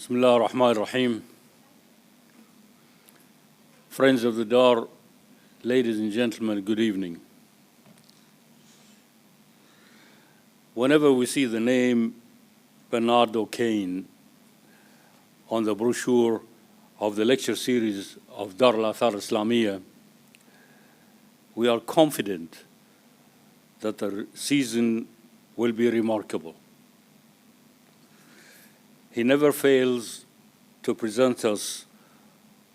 Bismillah ar-Rahman ar-Rahim. Friends of the Dar, ladies and gentlemen, good evening. Whenever we see the name Bernard O'Kane on the brochure of the lecture series of Dar al-Athar al-Islamiyyah, we are confident that the season will be remarkable. He never fails to present us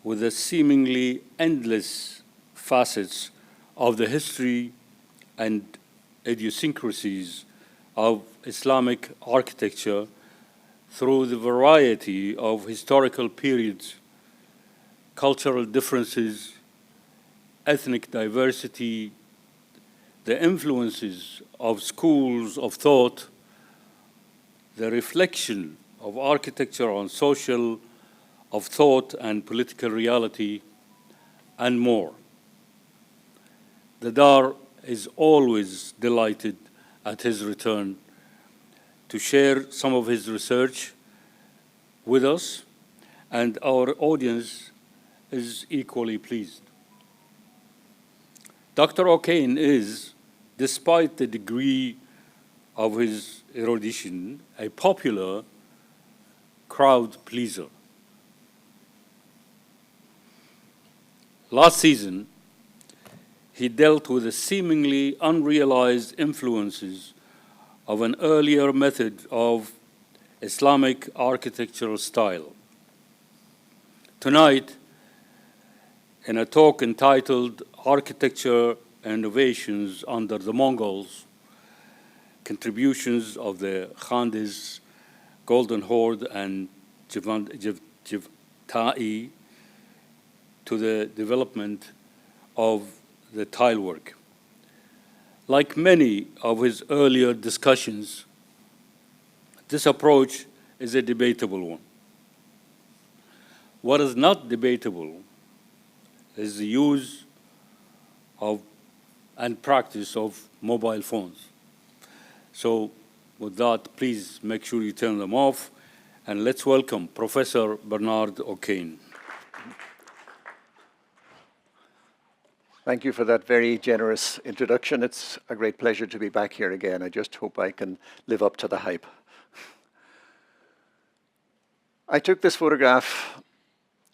with the seemingly endless facets of the history and idiosyncrasies of Islamic architecture through the variety of historical periods, cultural differences, ethnic diversity, the influences of schools of thought, the reflection of architecture on social, of thought and political reality, and more. The Dar is always delighted at his return to share some of his research with us, and our audience is equally pleased. Dr. O'Kane is, despite the degree of his erudition, a popular crowd pleaser. Last season, he dealt with the seemingly unrealized influences of an earlier method of Islamic architectural style. Tonight, in a talk entitled Architecture and Innovations under the Mongols, Contributions of the Ilkhanids, Golden Horde and Chaghtayids to the development of the tilework. Like many of his earlier discussions, this approach is a debatable one. What is not debatable is the use of and practice of mobile phones. So with that, please make sure you turn them off, and let's welcome Professor Bernard O'Kane. Thank you for that very generous introduction. It's a great pleasure to be back here again. I just hope I can live up to the hype. I took this photograph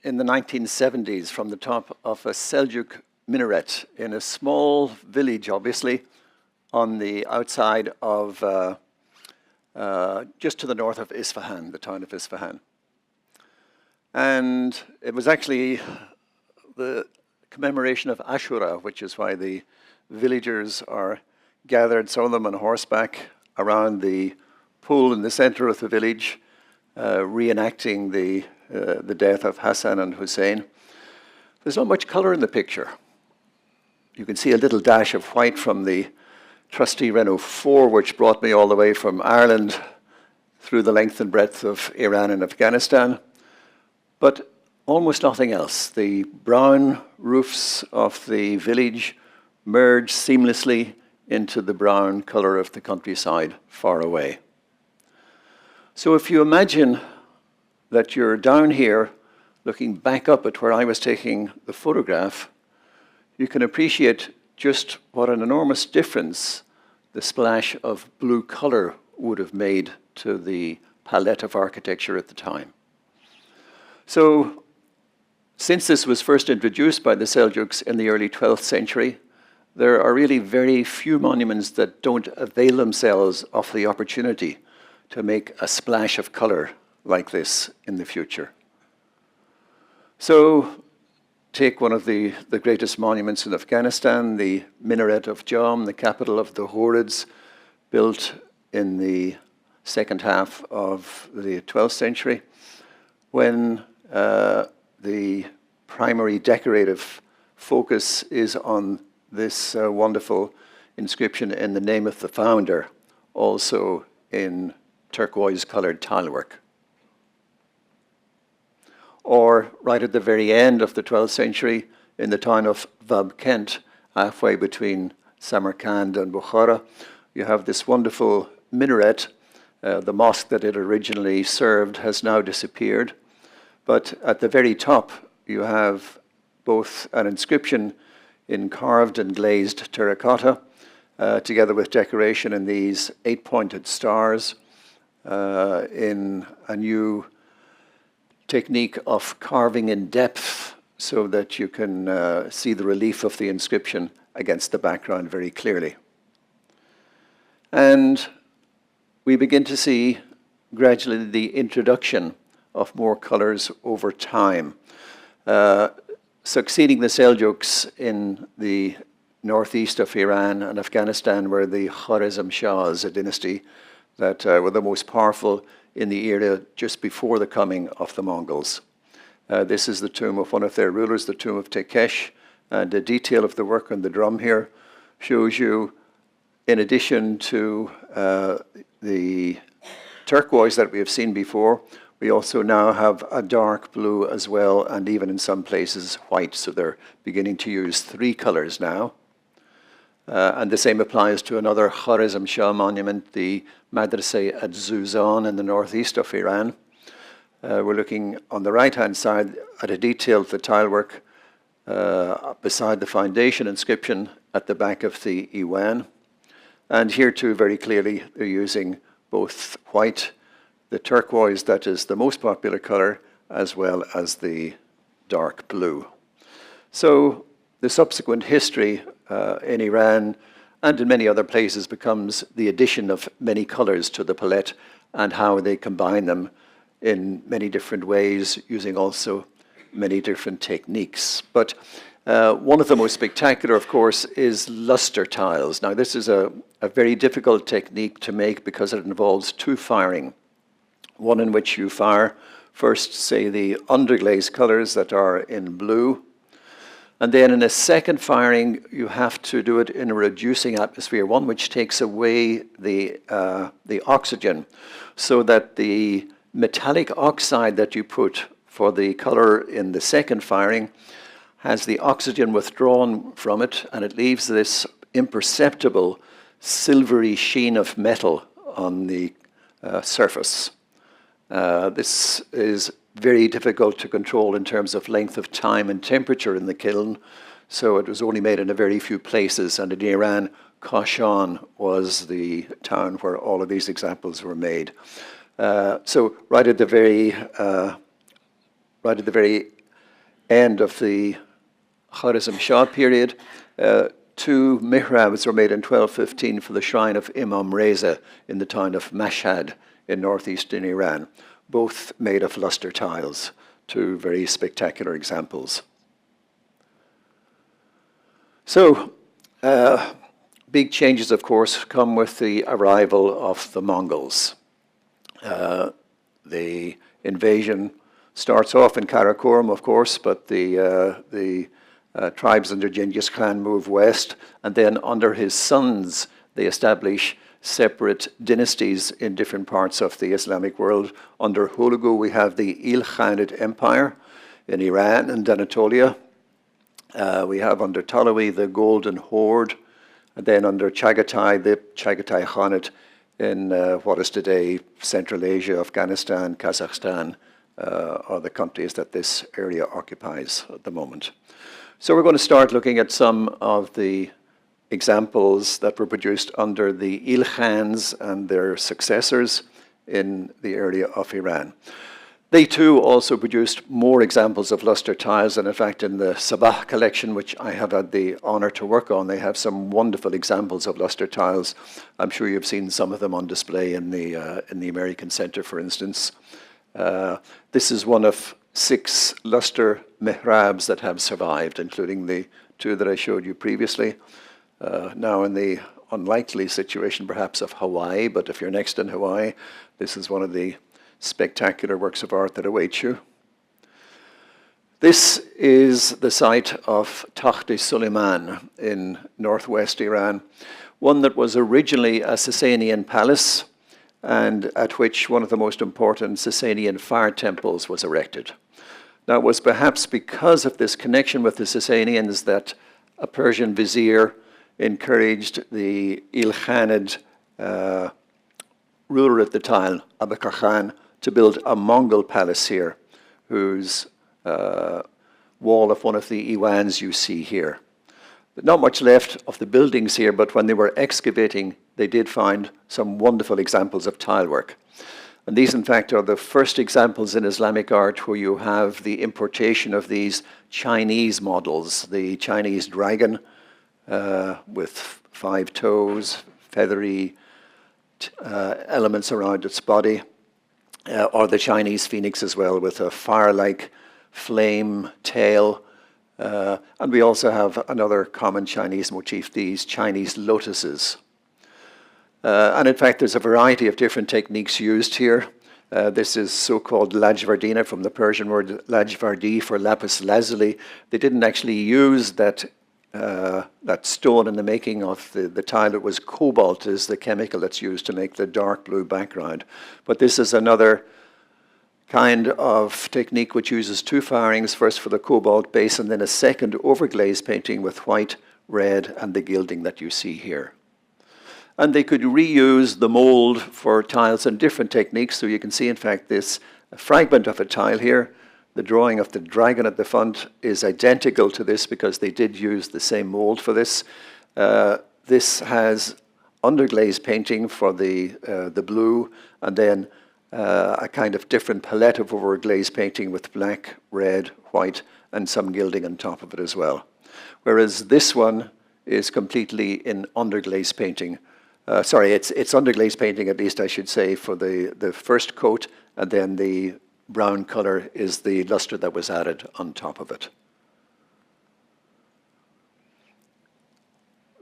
in the 1970s from the top of a Seljuk minaret in a small village, obviously, on the outside of just to the north of Isfahan, the town of Isfahan. And it was actually the commemoration of Ashura, which is why the villagers are gathered, some of them on horseback, around the pool in the center of the village, reenacting the death of Hassan and Hussein. There's not much color in the picture. You can see a little dash of white from the trusty Renault 4, which brought me all the way from Ireland through the length and breadth of Iran and Afghanistan, but almost nothing else. The brown roofs of the village merge seamlessly into the brown color of the countryside far away. So if you imagine that you're down here looking back up at where I was taking the photograph, you can appreciate just what an enormous difference the splash of blue color would have made to the palette of architecture at the time. So, since this was first introduced by the Seljuks in the early 12th century, there are really very few monuments that don't avail themselves of the opportunity to make a splash of color like this in the future. So, take one of the greatest monuments in Afghanistan, the minaret of Jam, the capital of the Hordes, built in the second half of the 12th century, when the primary decorative focus is on this wonderful inscription in the name of the founder, also in turquoise-colored tilework. Or right at the very end of the 12th century, in the town of Vab Kent, halfway between Samarkand and Bukhara, you have this wonderful minaret The mosque that it originally served has now disappeared. But at the very top, you have both an inscription in carved and glazed terracotta, together with decoration in these 8-pointed stars, in a new technique of carving in depth so that you can see the relief of the inscription against the background very clearly. And we begin to see gradually the introduction of more colors over time. Succeeding the Seljuks in the northeast of Iran and Afghanistan were the Khorasan Shahs, a dynasty that were the most powerful in the era just before the coming of the Mongols. This is the tomb of one of their rulers, the tomb of Tekesh, and the detail of the work on the drum here shows you, in addition to the turquoise that we have seen before, we also now have a dark blue as well, and even in some places white, so they're beginning to use 3 colors now. And the same applies to another Khorasan Shah monument, the Madrasa at Zuzan in the northeast of Iran. We're looking on the right-hand side at a detail of the tilework beside the foundation inscription at the back of the Iwan. And here too, very clearly, they're using both white, the turquoise that is the most popular color, as well as the dark blue. So the subsequent history in Iran and in many other places becomes the addition of many colors to the palette and how they combine them in many different ways, using also many different techniques. But one of the most spectacular, of course, is luster tiles. Now, this is a very difficult technique to make because it involves 2 firing. One in which you fire first, say, the underglaze colors that are in blue, and then in a second firing, you have to do it in a reducing atmosphere, one which takes away the oxygen, so that the metallic oxide that you put for the color in the second firing has the oxygen withdrawn from it, and it leaves this imperceptible silvery sheen of metal on the surface. This is very difficult to control in terms of length of time and temperature in the kiln, so it was only made in a very few places, and in Iran, Khorasan was the town where all of these examples were made. So right at the very end of the Khorasan Shah period, 2 mihrabs were made in 1215 for the shrine of Imam Reza in the town of Mashhad in northeastern Iran, both made of luster tiles, 2 very spectacular examples. So, big changes, of course, come with the arrival of the Mongols. The invasion starts off in Karakorum, of course, but the tribes under Genghis Khan move west, and then under his sons, they establish separate dynasties in different parts of the Islamic world. Under Hulagu, we have the Ilkhanid Empire in Iran and Anatolia. We have under Pahlavi the Golden Horde, and then under Chagatai, the Chagatai Khanate in what is today Central Asia, Afghanistan, Kazakhstan, are the countries that this area occupies at the moment. So we're going to start looking at some of the examples that were produced under the Ilkhans and their successors in the area of Iran. They too also produced more examples of luster tiles, and in fact in the Sabah collection, which I have had the honor to work on, they have some wonderful examples of luster tiles. I'm sure you've seen some of them on display in the American Center, for instance. This is one of 6 luster mihrabs that have survived, including the 2 that I showed you previously. Now in the unlikely situation perhaps of Hawaii, but if you're next in Hawaii, this is one of the spectacular works of art that await you. This is the site of Takht-i-Suleiman in northwest Iran, one that was originally a Sasanian palace and at which one of the most important Sasanian fire temples was erected. Now it was perhaps because of this connection with the Sasanians that a Persian vizier encouraged the Ilkhanid ruler at the time, Abu Khan, to build a Mongol palace here, whose wall of one of the Iwans you see here. But not much left of the buildings here, but when they were excavating, they did find some wonderful examples of tilework. And these, in fact, are the first examples in Islamic art where you have the importation of these Chinese models, the Chinese dragon with 5 toes, feathery elements around its body, or the Chinese phoenix as well with a fire-like flame tail. And we also have another common Chinese motif, these Chinese lotuses. And in fact, there's a variety of different techniques used here. This is so-called lajvardina, from the Persian word lajvardi for lapis lazuli. They didn't actually use that stone in the making of the tile. It was cobalt is the chemical that's used to make the dark blue background. But this is another kind of technique which uses 2 firings, first for the cobalt base and then a second overglaze painting with white, red, and the gilding that you see here. And they could reuse the mold for tiles in different techniques. So you can see, in fact, this fragment of a tile here. The drawing of the dragon at the front is identical to this because they did use the same mold for this. This has underglaze painting for the blue, and then a kind of different palette of overglaze painting with black, red, white, and some gilding on top of it as well. Whereas this one is completely in underglaze painting. It's underglaze painting, at least I should say, for the first coat, and then the brown color is the luster that was added on top of it.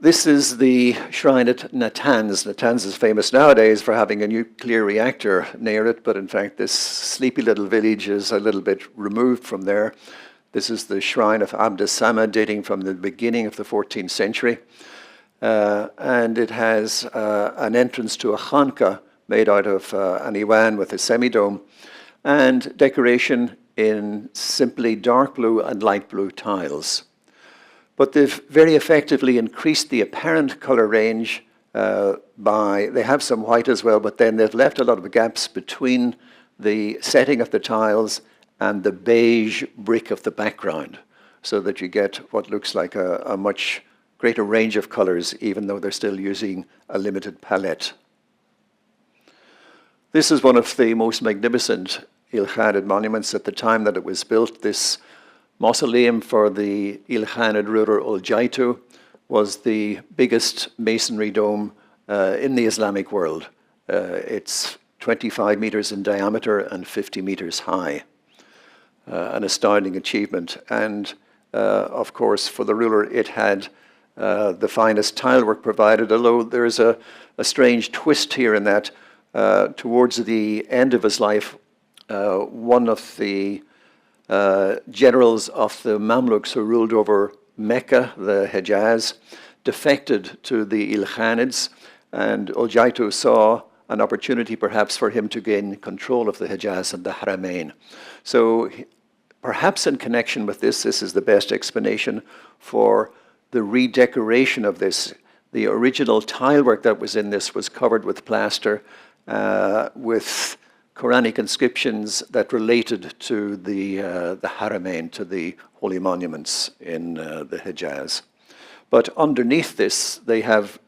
This is the shrine at Natanz. Natanz is famous nowadays for having a nuclear reactor near it, but in fact this sleepy little village is a little bit removed from there. This is the shrine of Abd as-Samad, dating from the beginning of the 14th century. And it has an entrance to a khanka made out of an iwan with a semidome, and decoration in simply dark blue and light blue tiles. But they've very effectively increased the apparent color range they have some white as well, but then they've left a lot of gaps between the setting of the tiles and the beige brick of the background, so that you get what looks like a much greater range of colors, even though they're still using a limited palette. This is one of the most magnificent Ilkhanid monuments at the time that it was built. This mausoleum for the Ilkhanid ruler al-Jaitu was the biggest masonry dome in the Islamic world. It's 25 meters in diameter and 50 meters high. An astounding achievement. And of course, for the ruler, it had the finest tilework provided, although there's a strange twist here in that towards the end of his life, one of the generals of the Mamluks who ruled over Mecca, the Hejaz, defected to the Ilkhanids, and al-Jaitu saw an opportunity perhaps for him to gain control of the Hejaz and the Haramain. So perhaps in connection with this is the best explanation for the redecoration of this. The original tilework that was in this was covered with plaster with Quranic inscriptions that related to the Haramain, to the holy monuments in the Hejaz. But underneath this, they have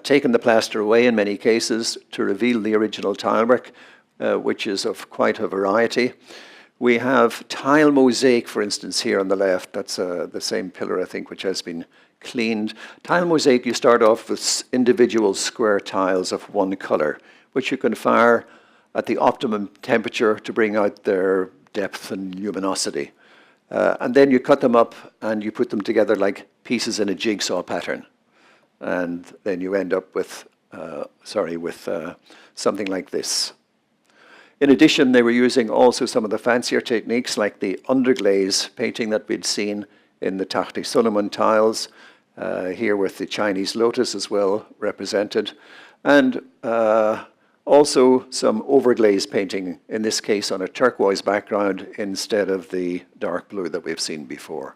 taken the plaster away in many cases to reveal the original tilework, which is of quite a variety. We have tile mosaic, for instance, here on the left. That's the same pillar, I think, which has been cleaned. Tile mosaic, you start off with individual square tiles of one color, which you can fire at the optimum temperature to bring out their depth and luminosity. And then you cut them up and you put them together like pieces in a jigsaw pattern. And then you end up with, something like this. In addition, they were using also some of the fancier techniques like the underglaze painting that we'd seen in the Tahti Suleiman tiles, here with the Chinese lotus as well represented, and also some overglaze painting, in this case on a turquoise background instead of the dark blue that we've seen before.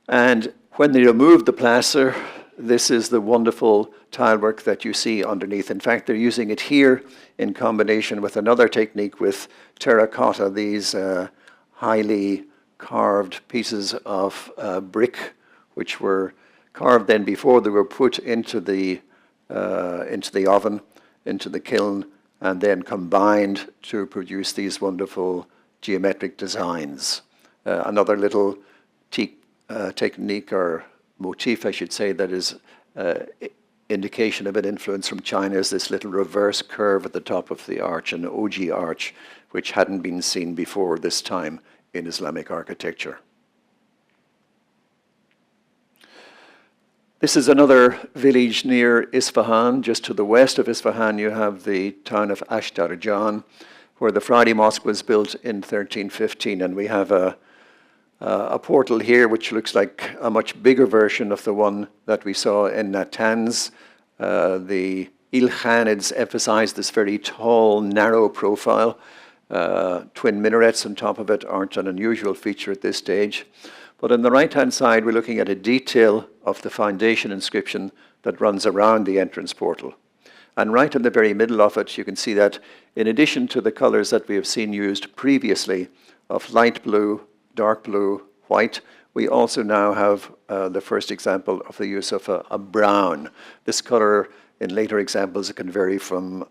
And when they removed the plaster, this is the wonderful tilework that you see underneath. In fact, they're using it here in combination with another technique with terracotta, these highly carved pieces of brick, which were carved then before they were put into the oven, into the kiln, and then combined to produce these wonderful geometric designs. Another little technique or motif, I should say, that is indication of an influence from China is this little reverse curve at the top of the arch, an oji arch, which hadn't been seen before this time in Islamic architecture. This is another village near Isfahan. Just to the west of Isfahan, you have the town of Ashtarjan, where the Friday Mosque was built in 1315, and we have a portal here which looks like a much bigger version of the one that we saw in Natanz. The Ilkhanids emphasized this very tall, narrow profile. Twin minarets on top of it aren't an unusual feature at this stage. But on the right-hand side, we're looking at a detail of the foundation inscription that runs around the entrance portal. And right in the very middle of it, you can see that in addition to the colors that we have seen used previously of light blue, dark blue, white, we also now have the first example of the use of a brown. This color in later examples, it can vary from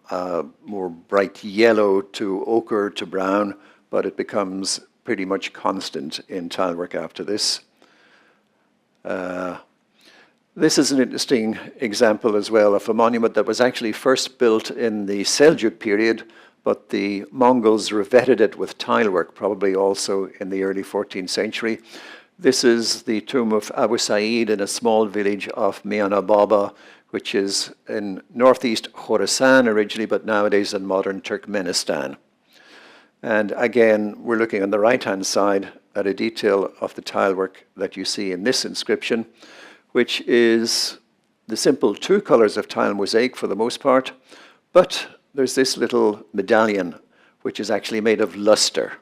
more bright yellow to ochre to brown, but it becomes pretty much constant in tilework after this. This is an interesting example as well of a monument that was actually first built in the Seljuk period, but the Mongols revetted it with tilework, probably also in the early 14th century. This is the tomb of Abu Sa'id in a small village of Miana Baba, which is in northeast Khorasan originally, but nowadays in modern Turkmenistan. And again, we're looking on the right-hand side at a detail of the tilework that you see in this inscription, which is the simple two colors of tile mosaic for the most part, but there's this little medallion, which is actually made of luster.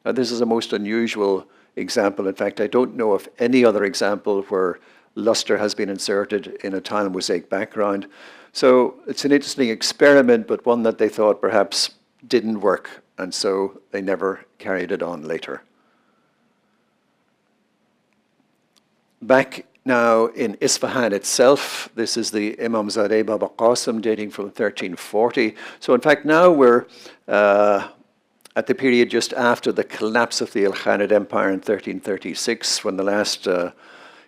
Now, this is a most unusual example. In fact, I don't know of any other example where luster has been inserted in a tile mosaic background. So it's an interesting experiment, but one that they thought perhaps didn't work, and so they never carried it on later. Back now in Isfahan itself, this is the Imamzadeh Baba Qasim dating from 1340. So in fact now we're at the period just after the collapse of the Ilkhanid Empire in 1336, when the last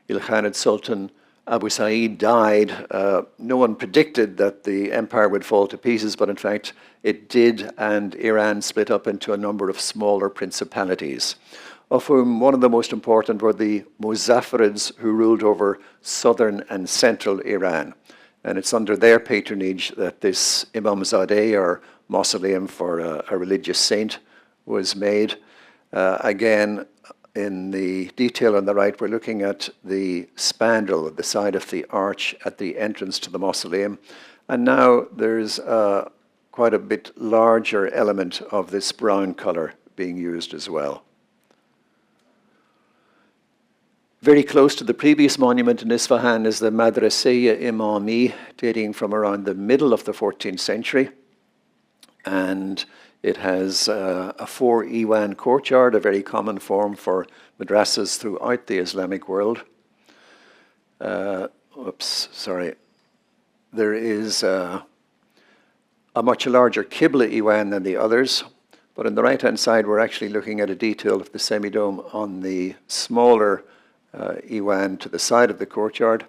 Ilkhanid Sultan Abu Sa'id died. No one predicted that the empire would fall to pieces, but in fact it did, and Iran split up into a number of smaller principalities, of whom one of the most important were the Muzaffarids, who ruled over southern and central Iran. And it's under their patronage that this Imamzadeh, or mausoleum for a religious saint, was made. Again, in the detail on the right, we're looking at the spandrel at the side of the arch at the entrance to the mausoleum. And now there's quite a bit larger element of this brown color being used as well. Very close to the previous monument in Isfahan is the Madraseh Imami, dating from around the middle of the 14th century. And it has a 4-Iwan courtyard, a very common form for madrasas throughout the Islamic world. There is a much larger Qibla Iwan than the others, but on the right-hand side we're actually looking at a detail of the semidome on the smaller Iwan to the side of the courtyard.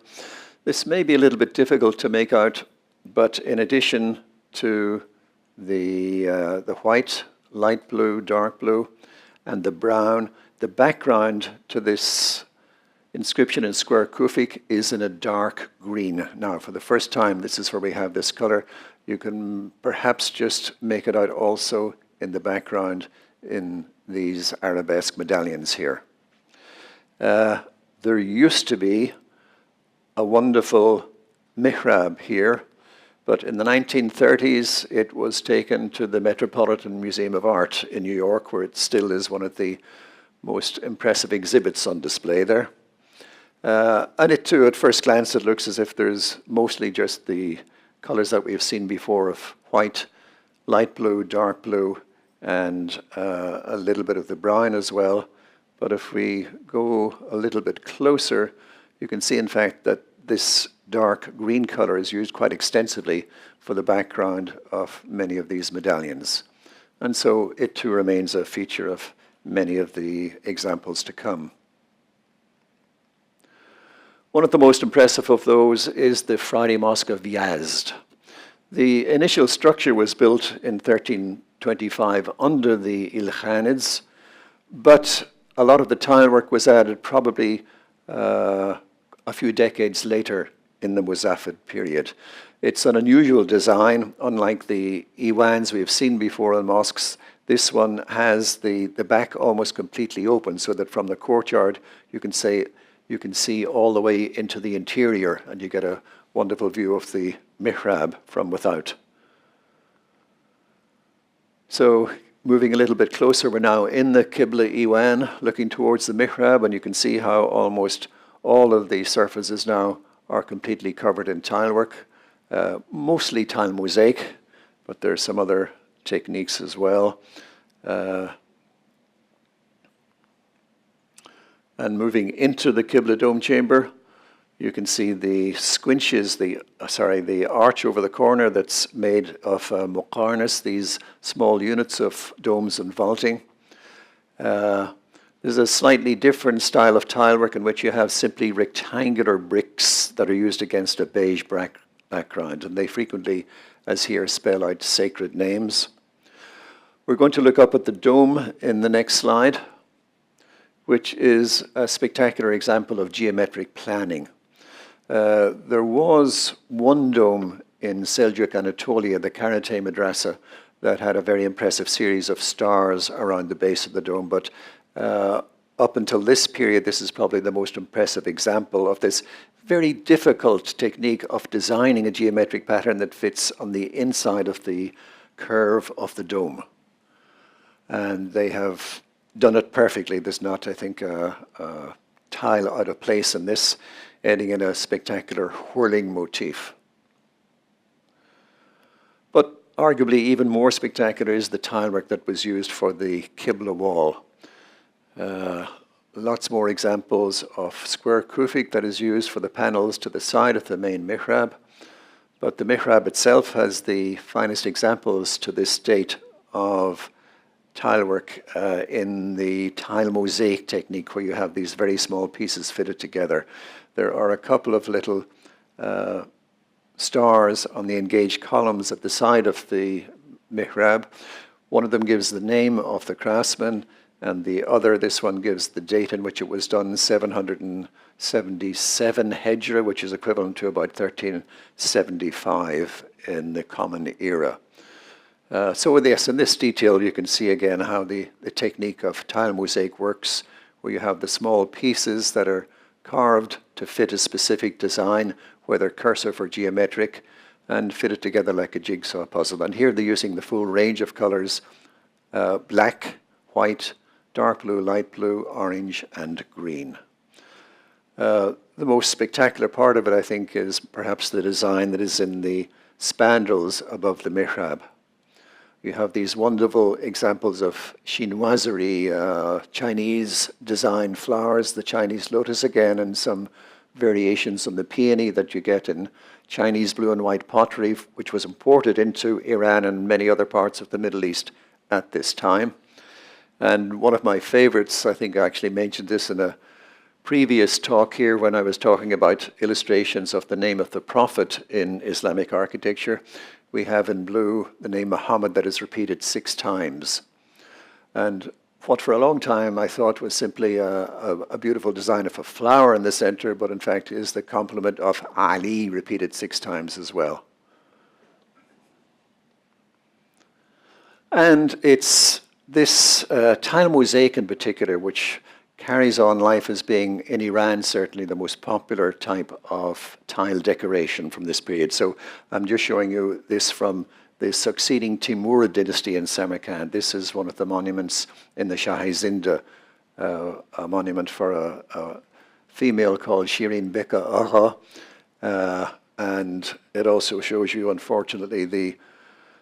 This may be a little bit difficult to make out, but in addition to the white, light blue, dark blue, and the brown, the background to this inscription in square Kufic is in a dark green. Now, for the first time, this is where we have this color. You can perhaps just make it out also in the background in these arabesque medallions here. There used to be a wonderful mihrab here, but in the 1930s, it was taken to the Metropolitan Museum of Art in New York, where it still is one of the most impressive exhibits on display there. And it too, at first glance, it looks as if there's mostly just the colors that we've seen before of white, light blue, dark blue, and a little bit of the brown as well. But if we go a little bit closer, you can see, in fact, that this dark green color is used quite extensively for the background of many of these medallions. And so it too remains a feature of many of the examples to come. One of the most impressive of those is the Friday Mosque of Yazd. The initial structure was built in 1325 under the Ilkhanids, but a lot of the tilework was added probably a few decades later in the Muzaffid period. It's an unusual design. Unlike the Iwans we've seen before in mosques, this one has the back almost completely open, so that from the courtyard you can see all the way into the interior, and you get a wonderful view of the mihrab from without. So moving a little bit closer, we're now in the Qibla Iwan, looking towards the mihrab, and you can see how almost all of the surfaces now are completely covered in tilework, mostly tile mosaic, but there are some other techniques as well. And moving into the Qibla dome chamber, you can see the squinches, the arch over the corner that's made of muqarnas, these small units of domes and vaulting. There's a slightly different style of tilework in which you have simply rectangular bricks that are used against a beige background, and they frequently, as here, spell out sacred names. We're going to look up at the dome in the next slide, which is a spectacular example of geometric planning. There was one dome in Seljuk Anatolia, the Karate Madrasa, that had a very impressive series of stars around the base of the dome, but up until this period, this is probably the most impressive example of this very difficult technique of designing a geometric pattern that fits on the inside of the curve of the dome. And they have done it perfectly. There's not, I think, a tile out of place in this, ending in a spectacular whirling motif. But arguably even more spectacular is the tilework that was used for the Qibla wall. Lots more examples of square kufik that is used for the panels to the side of the main mihrab. But the mihrab itself has the finest examples to this date of tilework in the tile mosaic technique, where you have these very small pieces fitted together. There are a couple of little stars on the engaged columns at the side of the mihrab. One of them gives the name of the craftsman, and the other, this one, gives the date in which it was done, 777 Hijra, which is equivalent to about 1375 in the Common Era. So with this, in this detail, you can see again how the technique of tile mosaic works, where you have the small pieces that are carved to fit a specific design, whether cursive or geometric, and fit it together like a jigsaw puzzle. And here they're using the full range of colors, black, white, dark blue, light blue, orange, and green. The most spectacular part of it, I think, is perhaps the design that is in the spandrels above the mihrab. You have these wonderful examples of chinoiserie, Chinese design flowers, the Chinese lotus again, and some variations on the peony that you get in Chinese blue and white pottery, which was imported into Iran and many other parts of the Middle East at this time. And one of my favorites, I think I actually mentioned this in a previous talk here when I was talking about illustrations of the name of the Prophet in Islamic architecture. We have in blue the name Muhammad that is repeated 6 times. And what for a long time I thought was simply a beautiful design of a flower in the center, but in fact is the complement of Ali repeated 6 times as well. And it's this tile mosaic in particular, which carries on life as being, in Iran, certainly the most popular type of tile decoration from this period. So I'm just showing you this from the succeeding Timurid dynasty in Samarkand. This is one of the monuments in the Shahizinda, a monument for a female called Shirin Beka Agha, and it also shows you, unfortunately, the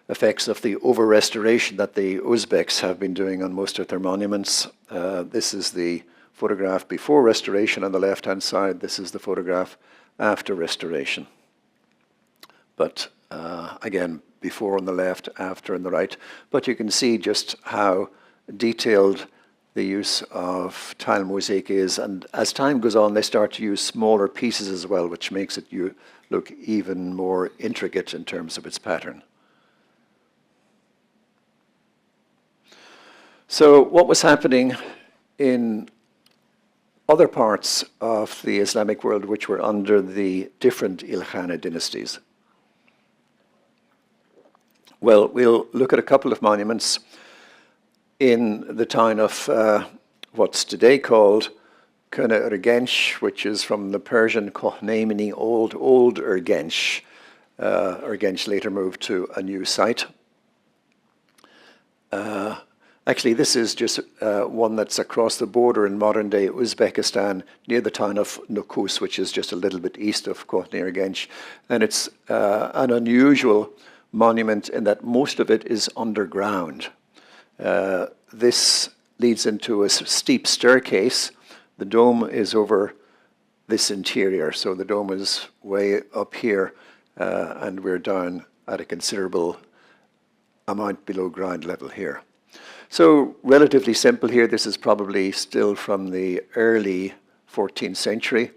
effects of the over-restoration that the Uzbeks have been doing on most of their monuments. This is the photograph before restoration on the left-hand side. This is the photograph after restoration. But again, before on the left, after on the right. But you can see just how detailed the use of tile mosaic is. And as time goes on, they start to use smaller pieces as well, which makes it look even more intricate in terms of its pattern. So what was happening in other parts of the Islamic world which were under the different Ilkhanid dynasties? Well, we'll look at a couple of monuments in the town of what's today called Kuna Urgench, which is from the Persian Kohnameni, old Urgench. Urgench later moved to a new site. Actually, this is just one that's across the border in modern-day Uzbekistan, near the town of Nukus, which is just a little bit east of Kohnir-Gench. And it's an unusual monument in that most of it is underground. This leads into a steep staircase. The dome is over this interior, so the dome is way up here, and we're down at a considerable amount below ground level here. So relatively simple here. This is probably still from the early 14th century.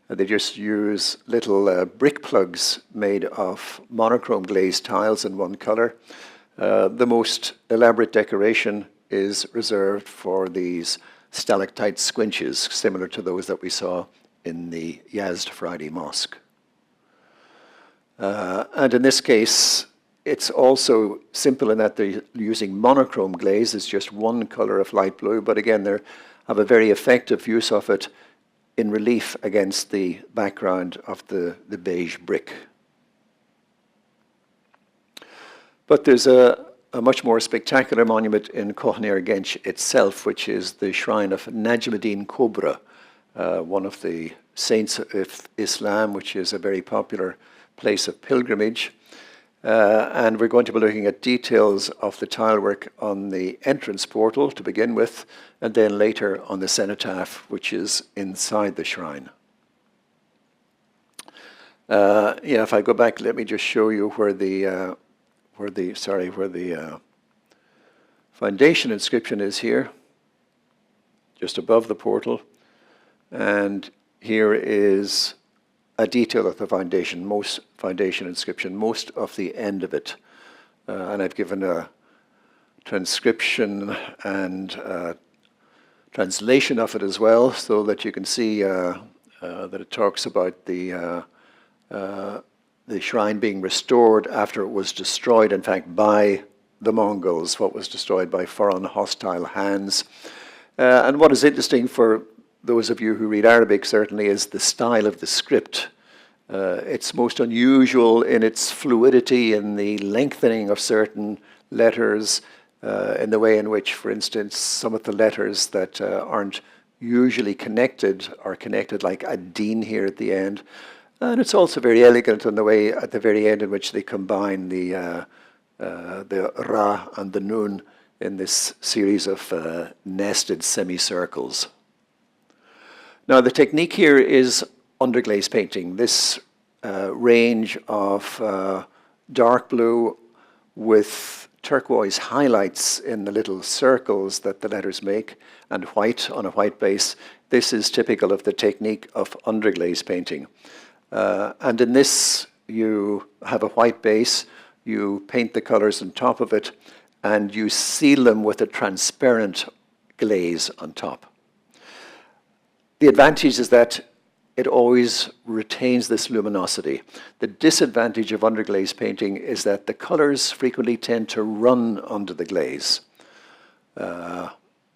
They just use little brick plugs made of monochrome glazed tiles in one color. The most elaborate decoration is reserved for these stalactite squinches, similar to those that we saw in the Yazd Friday Mosque. And in this case, it's also simple in that they're using monochrome glaze. It's just one color of light blue, but again, they have a very effective use of it in relief against the background of the beige brick. But there's a much more spectacular monument in Kohnir-Gench itself, which is the shrine of Najmuddin Kubra, one of the saints of Islam, which is a very popular place of pilgrimage. And we're going to be looking at details of the tilework on the entrance portal to begin with, and then later on the cenotaph, which is inside the shrine. If I go back, let me just show you where the foundation inscription is here, just above the portal, and here is a detail of the foundation inscription, most of the end of it. And I've given a transcription and translation of it as well, so that you can see that it talks about the shrine being restored after it was destroyed, in fact, by the Mongols, what was destroyed by foreign hostile hands. And what is interesting for those of you who read Arabic certainly is the style of the script. It's most unusual in its fluidity, in the lengthening of certain letters, in the way in which, for instance, some of the letters that aren't usually connected are connected, like ad-din here at the end. And it's also very elegant in the way at the very end in which they combine the ra and the nun in this series of nested semicircles. Now, the technique here is underglaze painting. This range of dark blue with turquoise highlights in the little circles that the letters make, and white on a white base, this is typical of the technique of underglaze painting. And in this, you have a white base, you paint the colors on top of it, and you seal them with a transparent glaze on top. The advantage is that it always retains this luminosity. The disadvantage of underglaze painting is that the colors frequently tend to run under the glaze.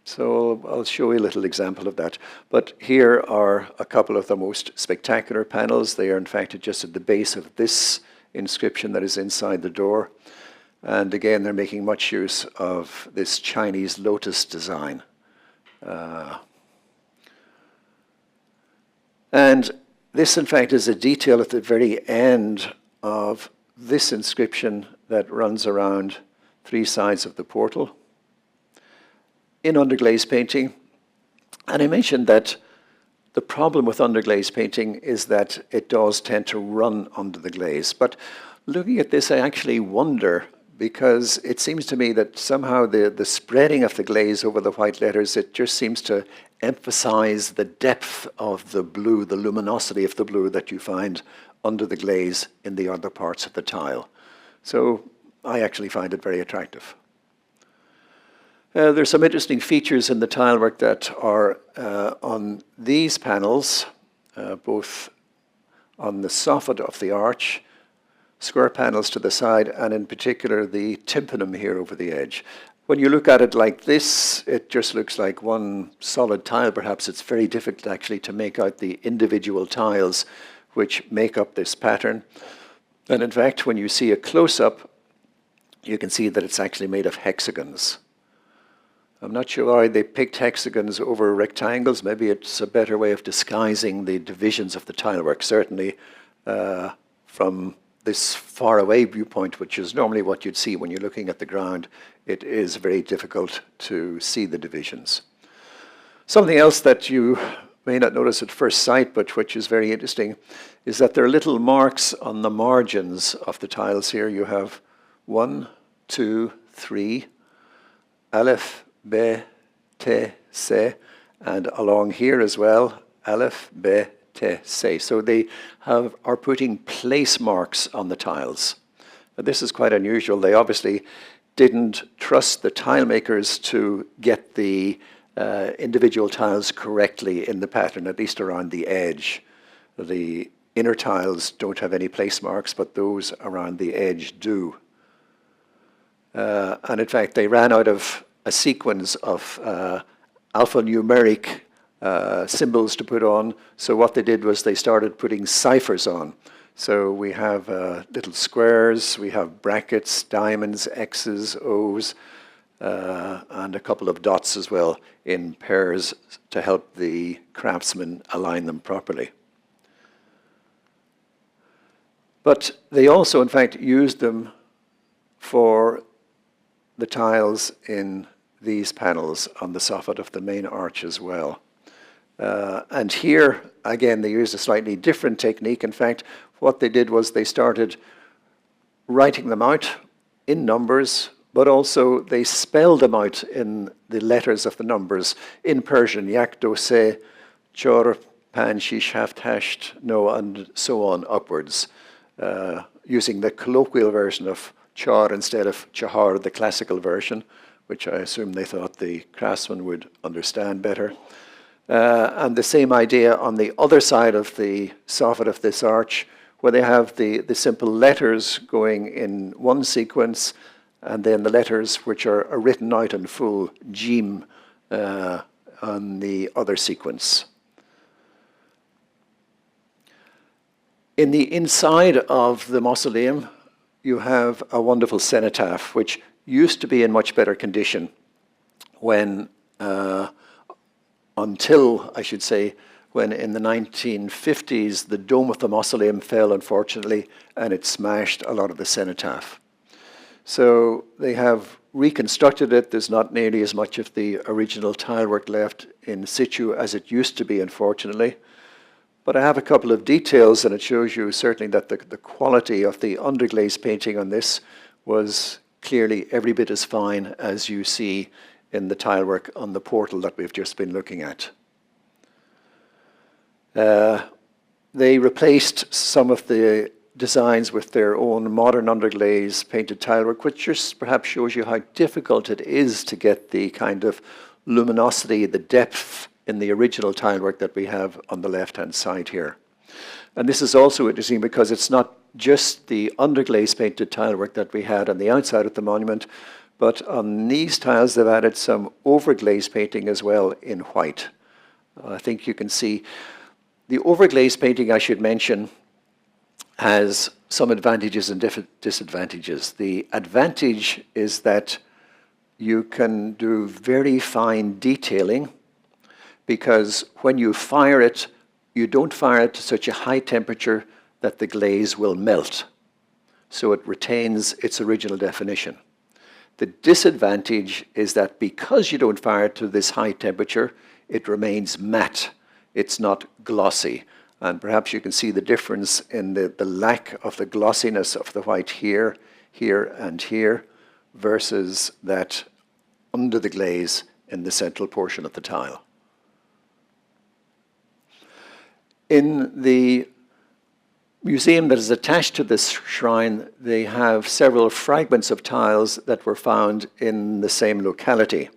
So I'll show you a little example of that. But here are a couple of the most spectacular panels. They are in fact just at the base of this inscription that is inside the door. And again, they're making much use of this Chinese lotus design. And this, in fact, is a detail at the very end of this inscription that runs around 3 sides of the portal in underglaze painting. And I mentioned that the problem with underglaze painting is that it does tend to run under the glaze. But looking at this, I actually wonder, because it seems to me that somehow the spreading of the glaze over the white letters, it just seems to emphasize the depth of the blue, the luminosity of the blue that you find under the glaze in the other parts of the tile. So I actually find it very attractive. There's some interesting features in the tilework that are on these panels, both on the soffit of the arch, square panels to the side, and in particular the tympanum here over the edge. When you look at it like this, it just looks like one solid tile. Perhaps it's very difficult actually to make out the individual tiles which make up this pattern. And in fact, when you see a close-up, you can see that it's actually made of hexagons. I'm not sure why they picked hexagons over rectangles. Maybe it's a better way of disguising the divisions of the tilework. Certainly from this faraway viewpoint, which is normally what you'd see when you're looking at the ground, it is very difficult to see the divisions. Something else that you may not notice at first sight, but which is very interesting, is that there are little marks on the margins of the tiles here. You have 1, 2, 3, Aleph, Be, Te, Se, and along here as well, Aleph, Be, Te, Se. So they are putting place marks on the tiles. Now, this is quite unusual. They obviously didn't trust the tile makers to get the individual tiles correctly in the pattern, at least around the edge. The inner tiles don't have any place marks, but those around the edge do. And in fact, they ran out of a sequence of alphanumeric symbols to put on. So what they did was they started putting ciphers on. So we have little squares, we have brackets, diamonds, X's, O's, and a couple of dots as well in pairs to help the craftsmen align them properly. But they also, in fact, used them for the tiles in these panels on the soffit of the main arch as well. And here, again, they used a slightly different technique. In fact, what they did was they started writing them out in numbers, but also they spelled them out in the letters of the numbers in Persian, yak, do, se, chor, pan, shish, haft, hasht, no, and so on upwards, using the colloquial version of char instead of chahar, the classical version, which I assume they thought the craftsman would understand better. And the same idea on the other side of the soffit of this arch, where they have the simple letters going in one sequence, and then the letters which are written out in full, jim, on the other sequence. In the inside of the mausoleum, you have a wonderful cenotaph, which used to be in much better condition when, until, I should say, when in the 1950s, the dome of the mausoleum fell, unfortunately, and it smashed a lot of the cenotaph. So they have reconstructed it. There's not nearly as much of the original tilework left in situ as it used to be, unfortunately. But I have a couple of details, and it shows you certainly that the quality of the underglaze painting on this was clearly every bit as fine as you see in the tilework on the portal that we've just been looking at. They replaced some of the designs with their own modern underglaze painted tilework, which just perhaps shows you how difficult it is to get the kind of luminosity, the depth in the original tilework that we have on the left-hand side here. And this is also interesting because it's not just the underglaze painted tilework that we had on the outside of the monument, but on these tiles they've added some overglaze painting as well in white. I think you can see the overglaze painting, I should mention, has some advantages and disadvantages. The advantage is that you can do very fine detailing, because when you fire it, you don't fire it to such a high temperature that the glaze will melt. So it retains its original definition. The disadvantage is that because you don't fire it to this high temperature, it remains matte. It's not glossy. And perhaps you can see the difference in the lack of the glossiness of the white here, here, and here, versus that under the glaze in the central portion of the tile. In the museum that is attached to this shrine, they have several fragments of tiles that were found in the same locality.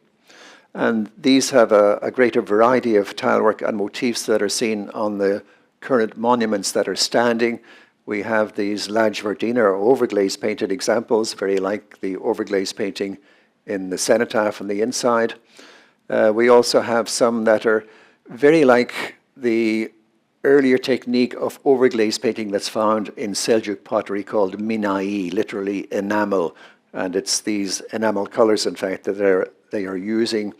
And these have a greater variety of tilework and motifs that are seen on the current monuments that are standing. We have these lajvardina or overglaze painted examples, very like the overglaze painting in the cenotaph on the inside. We also have some that are very like the earlier technique of overglaze painting that's found in Seljuk pottery called mina'i, literally enamel. And it's these enamel colors, in fact, that they are using,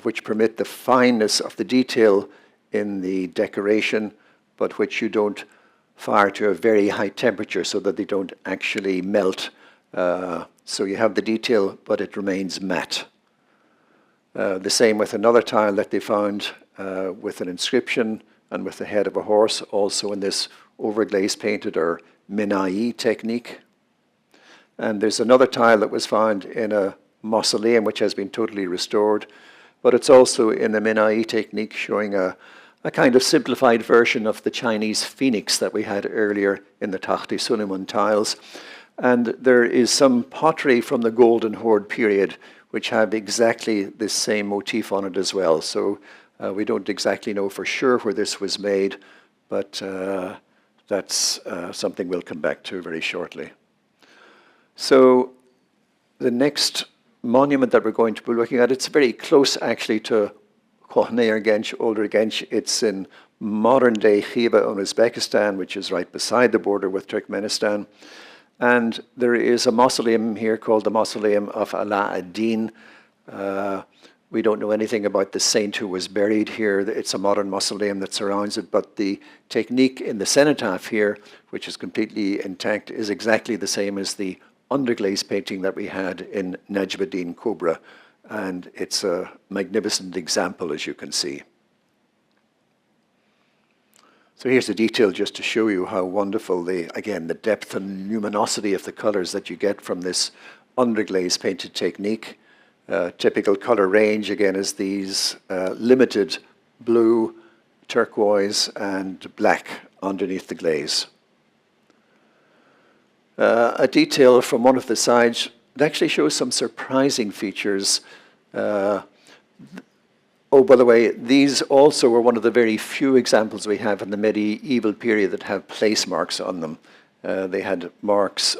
which permit the fineness of the detail in the decoration, but which you don't fire to a very high temperature so that they don't actually melt. So you have the detail, but it remains matte. The same with another tile that they found with an inscription and with the head of a horse, also in this overglaze painted or mina'i technique. And there's another tile that was found in a mausoleum which has been totally restored, but it's also in the mina'i technique, showing a kind of simplified version of the Chinese phoenix that we had earlier in the Tahti Suleiman tiles. And there is some pottery from the Golden Horde period which have exactly the same motif on it as well. So we don't exactly know for sure where this was made, but that's something we'll come back to very shortly. So the next monument that we're going to be looking at, it's very close actually to Khohne Gench, Older Gench. It's in modern-day Khiva in Uzbekistan, which is right beside the border with Turkmenistan. And there is a mausoleum here called the Mausoleum of al-Din. We don't know anything about the saint who was buried here. It's a modern mausoleum that surrounds it, but the technique in the cenotaph here, which is completely intact, is exactly the same as the underglaze painting that we had in Najmuddin Kubra. And it's a magnificent example, as you can see. So here's the detail just to show you how wonderful, again, the depth and luminosity of the colors that you get from this underglaze painted technique. Typical color range, again, is these limited blue, turquoise, and black underneath the glaze. A detail from one of the sides, it actually shows some surprising features. Oh, by the way, these also were one of the very few examples we have in the medieval period that have place marks on them. They had marks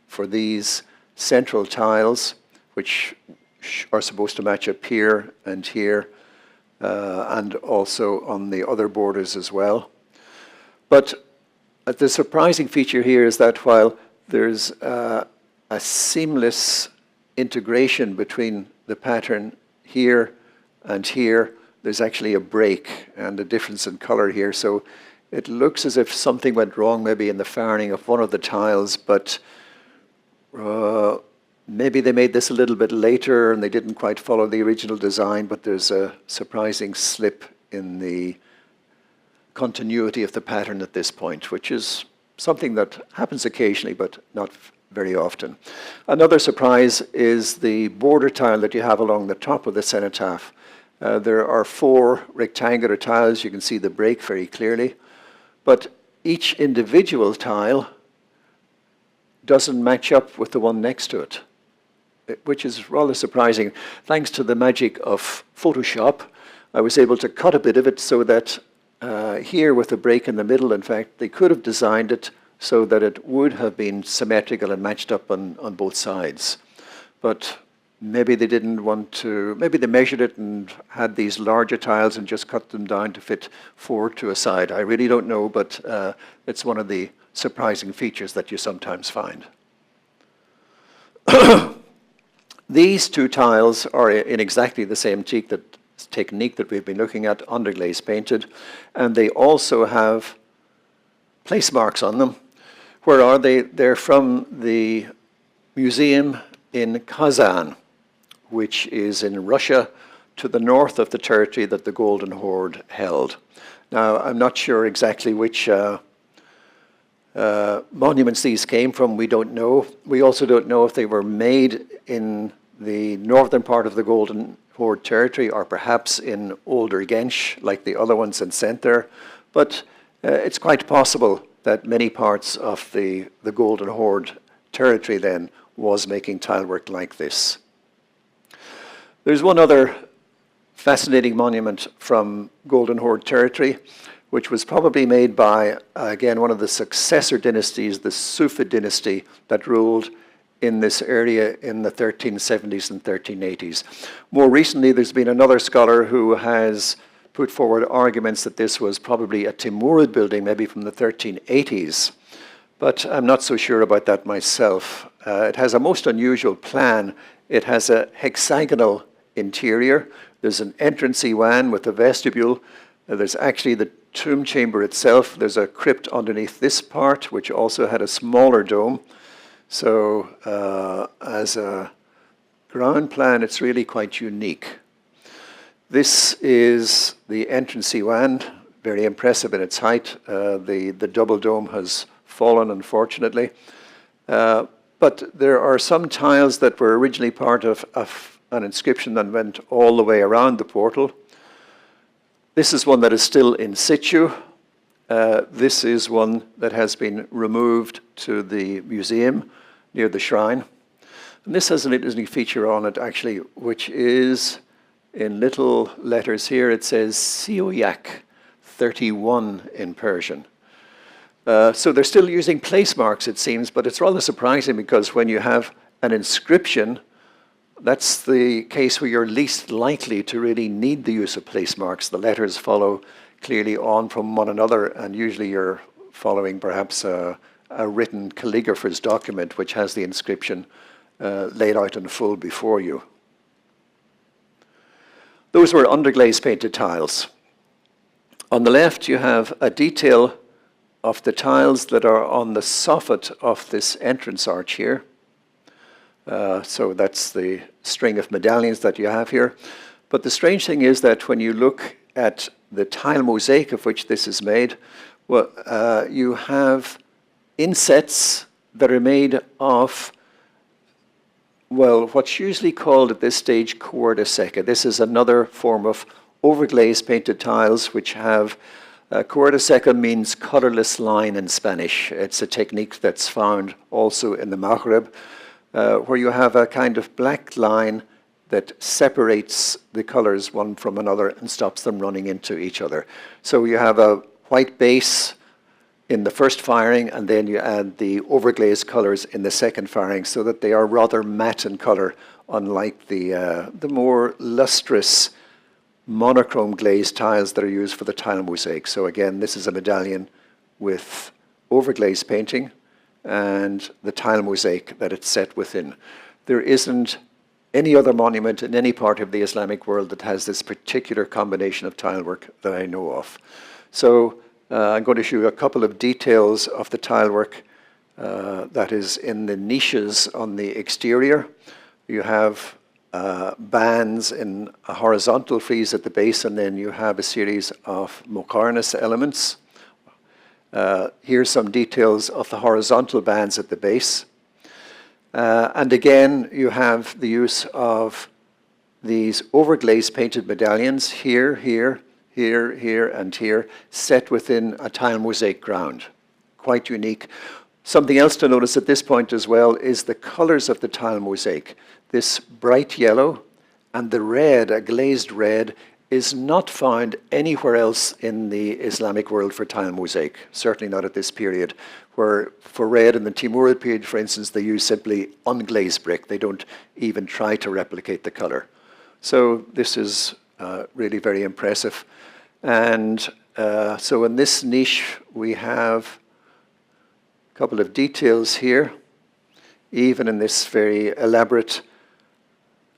for these central tiles, which are supposed to match up here and here, and also on the other borders as well. But the surprising feature here is that while there's a seamless integration between the pattern here and here, there's actually a break and a difference in color here. So it looks as if something went wrong maybe in the firing of one of the tiles, but maybe they made this a little bit later and they didn't quite follow the original design, but there's a surprising slip in the continuity of the pattern at this point, which is something that happens occasionally, but not very often. Another surprise is the border tile that you have along the top of the cenotaph. There are 4 rectangular tiles. You can see the break very clearly. But each individual tile doesn't match up with the one next to it, which is rather surprising. Thanks to the magic of Photoshop, I was able to cut a bit of it so that here with a break in the middle, in fact, they could have designed it so that it would have been symmetrical and matched up on both sides. But maybe they didn't want to, maybe they measured it and had these larger tiles and just cut them down to fit 4 to a side. I really don't know, but it's one of the surprising features that you sometimes find. These 2 tiles are in exactly the same technique technique that we've been looking at, underglaze painted. And they also have place marks on them. Where are they? They're from the museum in Kazan, which is in Russia, to the north of the territory that the Golden Horde held. Now, I'm not sure exactly which monuments these came from. We don't know. We also don't know if they were made in the northern part of the Golden Horde territory or perhaps in older Gensh, like the other ones in Center. But it's quite possible that many parts of the Golden Horde territory then was making tilework like this. There's one other fascinating monument from Golden Horde territory, which was probably made by, again, one of the successor dynasties, the Sufid dynasty that ruled in this area in the 1370s and 1380s. More recently, there's been another scholar who has put forward arguments that this was probably a Timurid building, maybe from the 1380s. But I'm not so sure about that myself. It has a most unusual plan. It has a hexagonal interior. There's an entrance Iwan with a vestibule. There's actually the tomb chamber itself. There's a crypt underneath this part, which also had a smaller dome. So as a ground plan, it's really quite unique. This is the entrance Iwan, very impressive in its height. The double dome has fallen, unfortunately. But there are some tiles that were originally part of an inscription that went all the way around the portal. This is one that is still in situ. This is one that has been removed to the museum near the shrine. And this has an interesting feature on it, actually, which is in little letters here. It says Sioyak 31 in Persian. So they're still using place marks, it seems, but it's rather surprising because when you have an inscription, that's the case where you're least likely to really need the use of place marks. The letters follow clearly on from one another, and usually you're following perhaps a written calligrapher's document which has the inscription laid out in full before you. Those were underglaze painted tiles. On the left, you have a detail of the tiles that are on the soffit of this entrance arch here. So that's the string of medallions that you have here. But the strange thing is that when you look at the tile mosaic of which this is made, well, you have insets that are made of, well, what's usually called at this stage cuerda seca. This is another form of overglaze painted tiles which have, cuerda seca means colorless line in Spanish. It's a technique that's found also in the Maghreb, where you have a kind of black line that separates the colors one from another and stops them running into each other. So you have a white base in the first firing, and then you add the overglazed colors in the second firing so that they are rather matte in color, unlike the more lustrous monochrome glazed tiles that are used for the tile mosaic. So again, this is a medallion with overglazed painting and the tile mosaic that it's set within. There isn't any other monument in any part of the Islamic world that has this particular combination of tile work that I know of. So I'm going to show you a couple of details of the tile work that is in the niches on the exterior. You have bands in a horizontal frieze at the base, and then you have a series of muqarnas elements. Here's some details of the horizontal bands at the base. And again, you have the use of these overglazed painted medallions here, here, here, here, and here, set within a tile mosaic ground. Quite unique. Something else to notice at this point as well is the colors of the tile mosaic. This bright yellow and the red, a glazed red, is not found anywhere else in the Islamic world for tile mosaic, certainly not at this period, where for red in the Timurid period, for instance, they use simply unglazed brick. They don't even try to replicate the color. So this is really very impressive. And so in this niche, we have a couple of details here, even in this very elaborate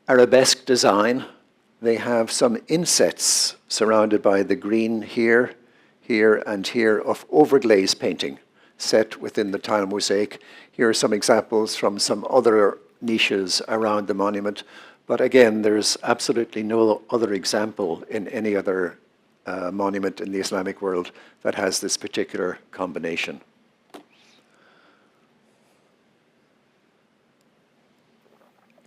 arabesque design. they have some insets surrounded by the green here, here, and here of overglaze painting set within the tile mosaic. Here are some examples from some other niches around the monument. But again, there's absolutely no other example in any other monument in the Islamic world that has this particular combination.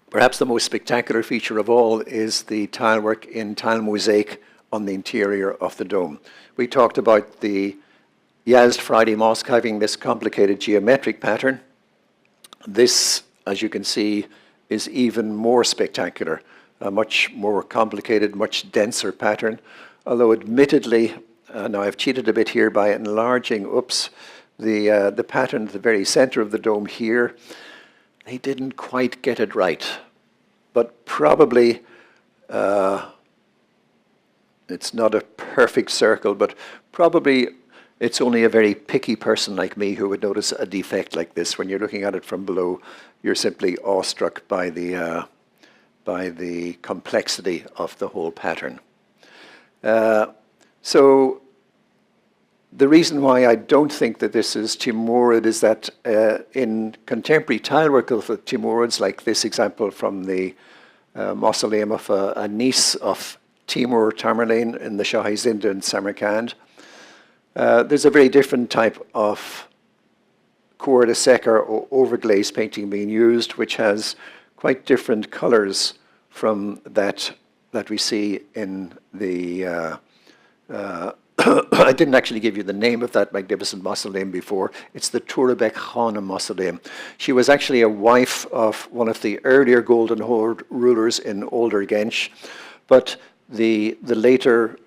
Perhaps the most spectacular feature of all is the tilework in tile mosaic on the interior of the dome. We talked about the Yazd Friday Mosque having this complicated geometric pattern. This, as you can see, is even more spectacular, a much more complicated, much denser pattern. Although admittedly, now I've cheated a bit here by enlarging, the pattern at the very center of the dome here. They didn't quite get it right, but probably it's not a perfect circle, but probably it's only a very picky person like me who would notice a defect like this. When you're looking at it from below, you're simply awestruck by the complexity of the whole pattern. So the reason why I don't think that this is Timurid is that in contemporary tilework of the Timurids, like this example from the mausoleum of a niece of Timur Tamerlane in the Shahizinda in Samarkand, there's a very different type of cour de seca or overglaze painting being used, which has quite different colors from that we see in the I didn't actually give you the name of that magnificent mausoleum before. It's the Turbek Khanum mausoleum. She was actually a wife of one of the earlier Golden Horde rulers in older Gench, but the later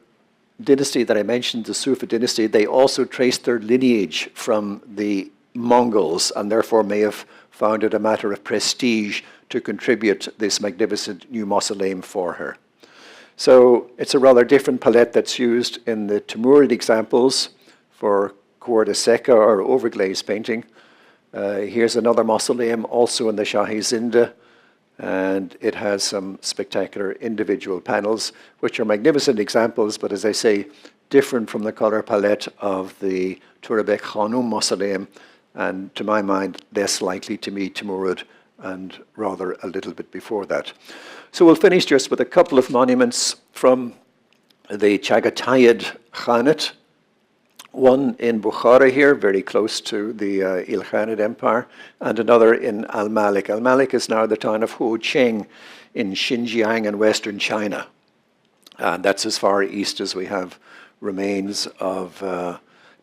dynasty that I mentioned, the Sufa dynasty, they also traced their lineage from the Mongols and therefore may have found it a matter of prestige to contribute this magnificent new mausoleum for her. So it's a rather different palette that's used in the Timurid examples for cour de seca or overglaze painting. Here's another mausoleum also in the Shahizinda, and it has some spectacular individual panels, which are magnificent examples, but as I say, different from the color palette of the Turbek Khanum mausoleum, and to my mind, less likely to be Timurid, and rather a little bit before that. So we'll finish just with a couple of monuments from the Chaghtayyid Khanate. One in Bukhara here, very close to the Ilkhanid Empire, and another in al-Malik. Al-Malik is now the town of Hucheng in Xinjiang in western China. And that's as far east as we have remains of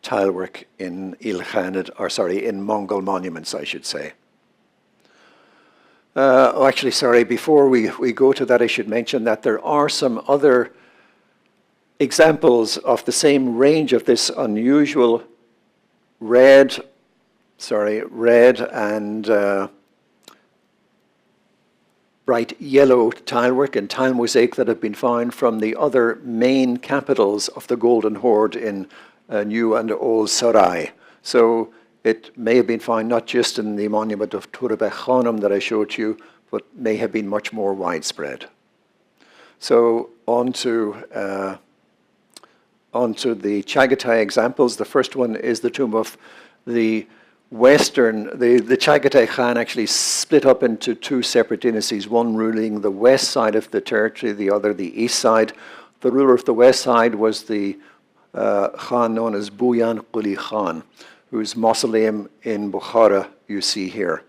tilework in Ilkhanid, or sorry, in Mongol monuments, I should say. Actually, sorry, before we go to that, I should mention that there are some other examples of the same range of this unusual red and bright yellow tilework and tile mosaic that have been found from the other main capitals of the Golden Horde in New and Old Sarai. So it may have been found not just in the monument of Turbek Khanum that I showed you, but may have been much more widespread. So on to the Chagatai examples. The first one is the tomb of the the Chagatai Khan actually split up into two separate dynasties, one ruling the west side of the territory, the other the east side. The ruler of the west side was the Khan known as Buyan Quli Khan, whose mausoleum in Bukhara you see here.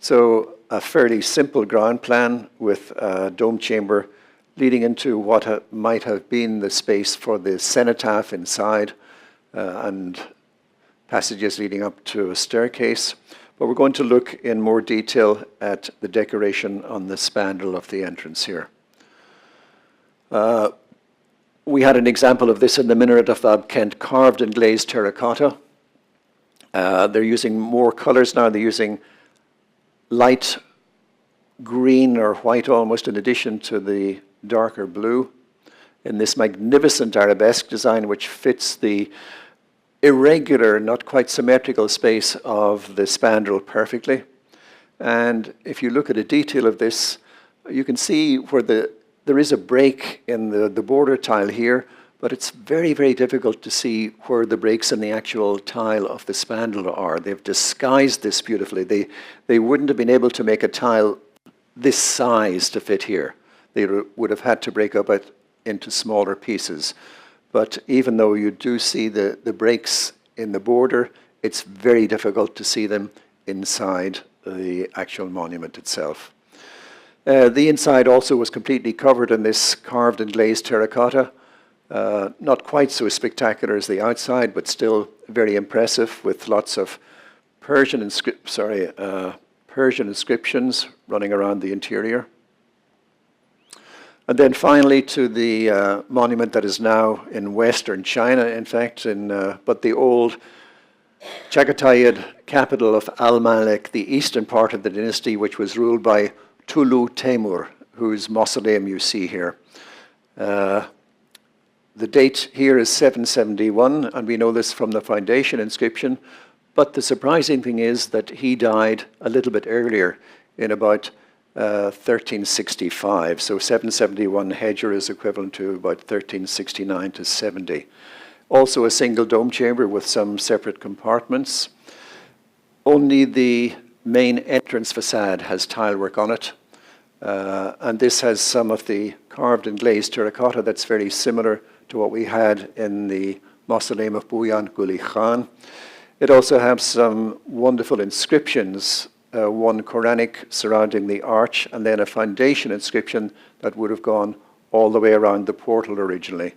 So a fairly simple ground plan with a dome chamber leading into what might have been the space for the cenotaph inside and passages leading up to a staircase. But we're going to look in more detail at the decoration on the spandrel of the entrance here. We had an example of this in the minaret of Ab Kent, carved and glazed terracotta. They're using more colors now. They're using light green or white almost in addition to the darker blue in this magnificent arabesque design which fits the irregular, not quite symmetrical space of the spandrel perfectly. And if you look at a detail of this, you can see where there is a break in the border tile here, but it's very, very difficult to see where the breaks in the actual tile of the spandrel are. They've disguised this beautifully. They wouldn't have been able to make a tile this size to fit here. They would have had to break up it into smaller pieces. But even though you do see the breaks in the border, it's very difficult to see them inside the actual monument itself. The inside also was completely covered in this carved and glazed terracotta. Not quite so spectacular as the outside, but still very impressive, with lots of Persian inscriptions running around the interior. And then finally to the monument that is now in Western China, in fact, but the old Chaghtayyid capital of Al-Malik, the eastern part of the dynasty, which was ruled by Tulu Temur, whose mausoleum you see here. The date here is 771, and we know this from the foundation inscription, but the surprising thing is that he died a little bit earlier, in about 1365. So 771 Hijra is equivalent to about 1369 to 70. Also a single dome chamber with some separate compartments. Only the main entrance facade has tilework on it. And this has some of the carved and glazed terracotta that's very similar to what we had in the mausoleum of Buyan Quli Khan. It also has some wonderful inscriptions, one Quranic surrounding the arch, and then a foundation inscription that would have gone all the way around the portal originally.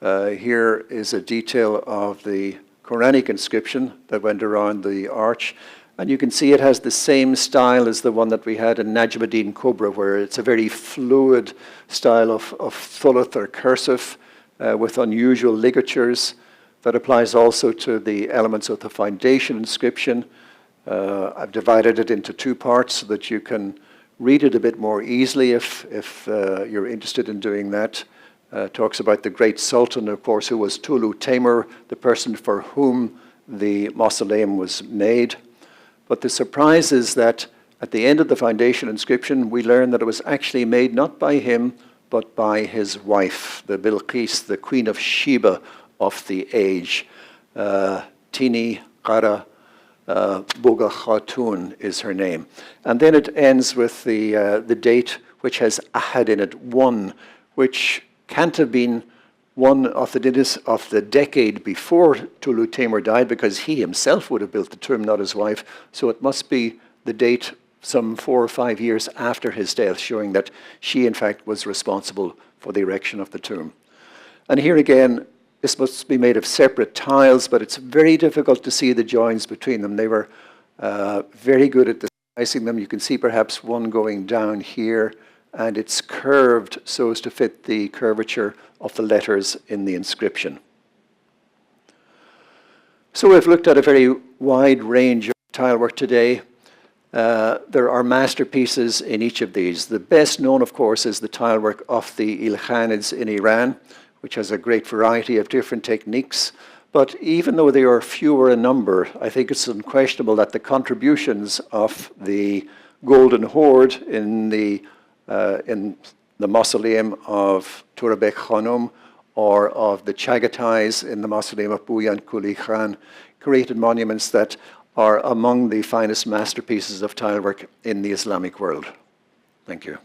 Here is a detail of the Quranic inscription that went around the arch. And you can see it has the same style as the one that we had in Najmuddin Kubra, where it's a very fluid style of thuluth or cursive with unusual ligatures. That applies also to the elements of the foundation inscription. I've divided it into two parts so that you can read it a bit more easily if you're interested in doing that. Talks about the great sultan, of course, who was Tulu Temur, the person for whom the mausoleum was made. But the surprise is that at the end of the foundation inscription, we learn that it was actually made not by him, but by his wife, the Bilqis, the Queen of Sheba of the age. Tini Qara Boga Khatun is her name. And then it ends with the date, which has Ahad in it, 1, which can't have been one of the decade before Tulu Temur died, because he himself would have built the tomb, not his wife. So it must be the date some 4 or 5 years after his death, showing that she, in fact, was responsible for the erection of the tomb. And here again, this must be made of separate tiles, but it's very difficult to see the joins between them. They were very good at disguising them. You can see perhaps one going down here, and it's curved so as to fit the curvature of the letters in the inscription. So we've looked at a very wide range of tilework today. There are masterpieces in each of these. The best known, of course, is the tilework of the Ilkhanids in Iran, which has a great variety of different techniques. But even though they are fewer in number, I think it's unquestionable that the contributions of the Golden Horde in the mausoleum of Turabek Khanum, or of the Chaghtayids in the mausoleum of Buyan Quli Khan, created monuments that are among the finest masterpieces of tilework in the Islamic world. Thank you.